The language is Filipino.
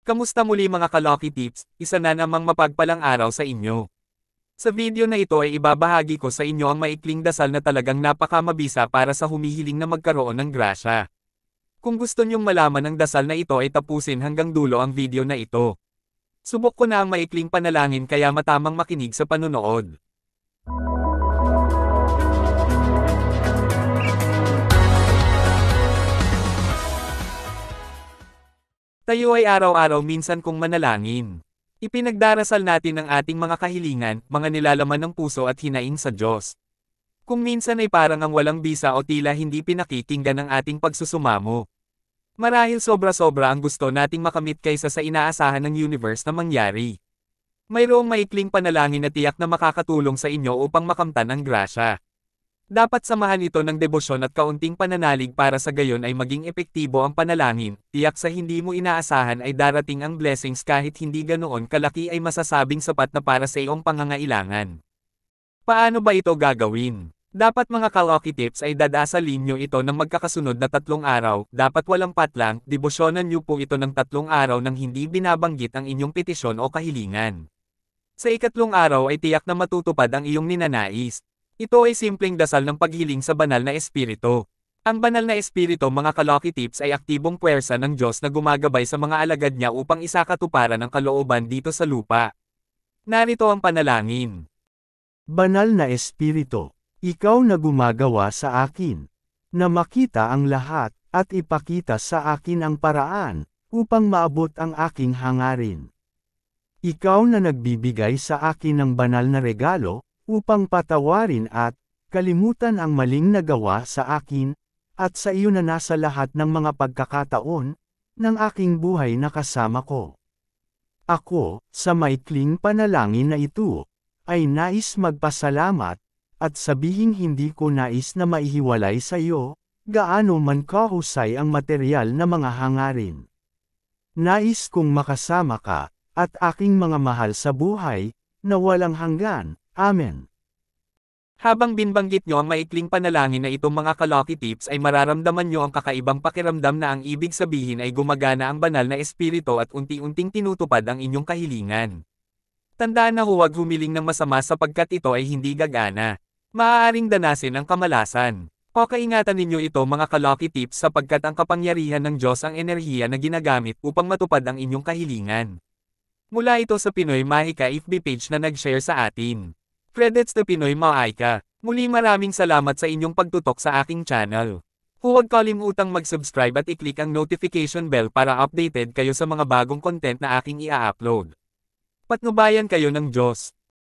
Kamusta muli mga ka-Lucky Tips, isa na namang mapagpalang araw sa inyo. Sa video na ito ay ibabahagi ko sa inyo ang maikling dasal na talagang napakamabisa para sa humihiling na magkaroon ng grasya. Kung gusto nyong malaman ang dasal na ito ay tapusin hanggang dulo ang video na ito. Subok ko na ang maikling panalangin kaya matamang makinig sa panunood. Tayo ay araw-araw minsan kong manalangin. Ipinagdarasal natin ang ating mga kahilingan, mga nilalaman ng puso at hinaing sa Diyos. Kung minsan ay parang ang walang bisa o tila hindi pinakikinggan ang ating pagsusumamo. Marahil sobra-sobra ang gusto nating makamit kaysa sa inaasahan ng universe na mangyari. Mayroong maikling panalangin na tiyak na makakatulong sa inyo upang makamtan ang grasya. Dapat samahan ito ng debosyon at kaunting pananalig para sa gayon ay maging epektibo ang panalangin, tiyak sa hindi mo inaasahan ay darating ang blessings kahit hindi ganoon kalaki ay masasabing sapat na para sa iyong pangangailangan. Paano ba ito gagawin? Dapat mga ka-Lucky Tips ay dadasalin nyo ito ng magkakasunod na 3 araw, dapat walang patlang, debosyonan nyo po ito ng 3 araw nang hindi binabanggit ang inyong petisyon o kahilingan. Sa ikatlong araw ay tiyak na matutupad ang iyong ninanais. Ito ay simpleng dasal ng paghiling sa banal na espiritu. Ang banal na espiritu mga ka-Lucky Tips ay aktibong puwersa ng Diyos na gumagabay sa mga alagad niya upang isakatuparan ang kalooban dito sa lupa. Narito ang panalangin. Banal na Espiritu, ikaw na gumagawa sa akin, na makita ang lahat, at ipakita sa akin ang paraan, upang maabot ang aking hangarin. Ikaw na nagbibigay sa akin ng banal na regalo, upang patawarin at kalimutan ang maling nagawa sa akin, at sa iyo na nasa lahat ng mga pagkakataon ng aking buhay na kasama ko. Ako, sa maikling panalangin na ito, ay nais magpasalamat, at sabihing hindi ko nais na maihiwalay sa iyo, gaano man kahusay ang materyal na mga hangarin. Nais kong makasama ka, at aking mga mahal sa buhay, na walang hanggan. Amen. Habang binbanggit nyo ang maikling panalangin na itong mga ka-Lucky Tips ay mararamdaman nyo ang kakaibang pakiramdam na ang ibig sabihin ay gumagana ang banal na espiritu at unti-unting tinutupad ang inyong kahilingan. Tandaan na huwag humiling ng masama sapagkat ito ay hindi gagana. Maaaring danasin ang kamalasan. Pakaingatan ninyo ito mga ka-Lucky Tips sapagkat ang kapangyarihan ng Diyos ang enerhiya na ginagamit upang matupad ang inyong kahilingan. Mula ito sa Pinoy Mahika FB page na nag-share sa atin. Credits to Pinoy Mahika. Muli maraming salamat sa inyong pagtutok sa aking channel. Huwag kalimutang mag-subscribe at i-click ang notification bell para updated kayo sa mga bagong content na aking i-upload. Patnubayan kayo ng Diyos.